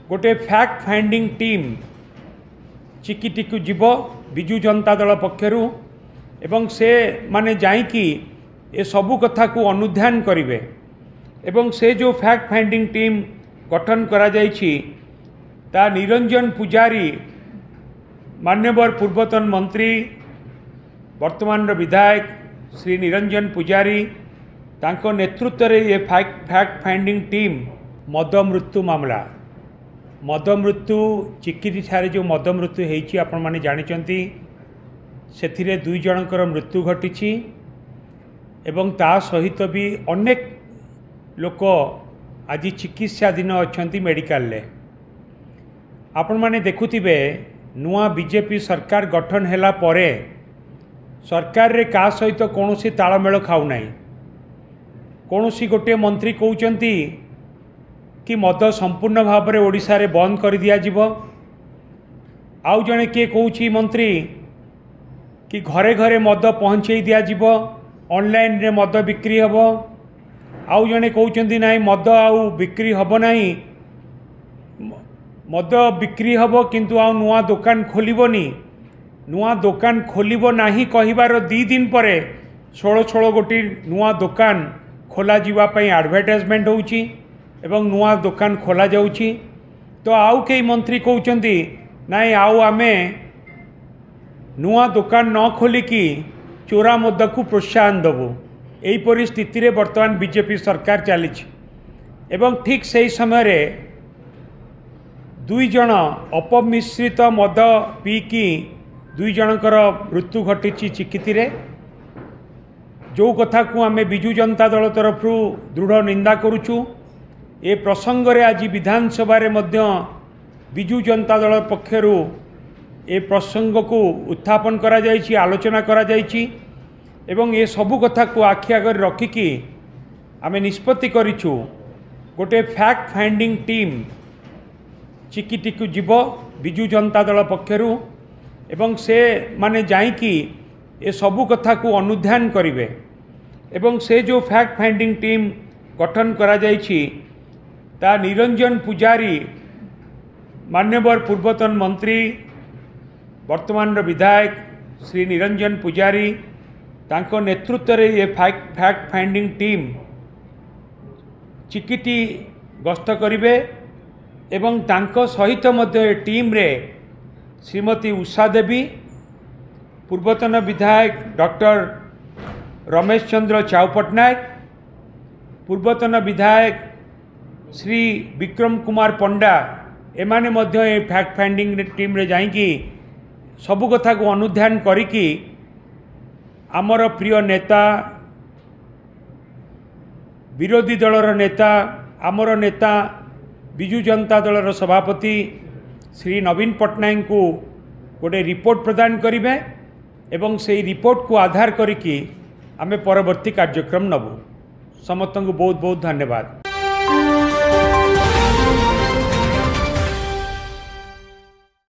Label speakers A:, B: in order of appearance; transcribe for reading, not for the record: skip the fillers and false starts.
A: गोटे fact finding team Chikiti को जीव विजु जनता दल पक्षरु एवं से माने जाइकी ए सबु कथा को अनुध्यान करिवे एवं से जो फैक्ट फाइंडिंग टीम गठन करा जाइछि ता निरंजन पुजारी मान्यवर पूर्वतन मंत्री वर्तमान विधायक श्री निरंजन पुजारी तांको नेतृत्व रे ये फैक्ट फाइंडिंग टीम मद मृत्यु मामला मद मृत्यु चिकिटी ठारे जो मद मृत्यु होती आपण माने जानिचंती सेथिरे 2 जनकर मृत्यु घटी एवं ता सहित भी अनेक लोक आज चिकित्साधीन अच्छा मेडिकल ले आपण माने देखुथिबे नुआ बीजेपी सरकार गठन हैला परे सरकार रे का सहित कोनोसी तालमेल खाउ नाही कोनोसी गोटे मंत्री कहउचंती कि मद संपूर्ण भाव में ओडिशा रे बंद कर दिया जिवो आउ जने किए कहउची मंत्री कि घरे घरे मद पहुँचे दिया जिवो ऑनलाइन रे मद बिक्री हबो आउ जने कहउचंती नाही मद आउ बिक्री हबो नाही मद बिक्री हबो किंतु आउ नुआ दुकान खोलिबोनी नुआ दुकान खोलिबो नाही कहिबार 2 दिन परे 16 गोटी नुआ दुकान खोला जीवा पई एडवर्टाइजमेंट होउची एवं नुआ दुकान खोला जाउची तो आउ कई मंत्री कहउचंती नाही आउ आमे नुआ दुकान न खोलिकी चोरा मद को प्रोत्साहन देबू यही परिस्थिति रे वर्तमान बीजेपी सरकार चली एवं ठीक सही समय रे 2 जन अपमिश्रित मद पीकी 2 जनकर मृत्यु घटी चिकिटी रे जो कथा को आमे विजु जनता दल तरफ दृढ़ निंदा करुचु ए प्रसंग रे आज विधानसभा रे मध्य विजु जनता दल पक्षरु ए प्रसंग को उत्थापन करा जाइछि आलोचना करा जाइछि एवं ए सबु कथा को आखि आगर रखिकी आमे निष्पत्ति करिछु गोटे फैक्ट फाइंडिंग टीम चिकिटी को जीव विजु जनता दल पक्षरु एवं से माने जाइकी ए सबु कथा को अनुध्यान करिवे एवं से जो फैक्ट फाइंडिंग टीम गठन करा जाइछि ता निरंजन पुजारी मान्यवर पूर्वतन मंत्री वर्तमान विधायक श्री निरंजन पुजारी तांको नेतृत्व रे ये फैक्ट फाइंडिंग टीम चिकिटी गस्त करिवे एवं तांको सहित मध्य टीम रे श्रीमती उषा देवी पूर्वतन विधायक डॉक्टर रमेश चंद्र चाउ पट्टनायक पूर्वतन विधायक श्री विक्रम कुमार पंडा एमाने मध्य ए फैक्ट फाइंडिंग टीम रे जाइकी सबु कथा को अनुध्यान करिकी आमर प्रिय नेता विरोधी दलर नेता आमर नेता विजु जनता दलर सभापति श्री नवीन पट्टनायक को गोटे रिपोर्ट प्रदान करिवे एवं से रिपोर्ट को आधार करिकी आमे परवर्ती कार्यक्रम नबू समस्त को बहुत बहुत धन्यवाद।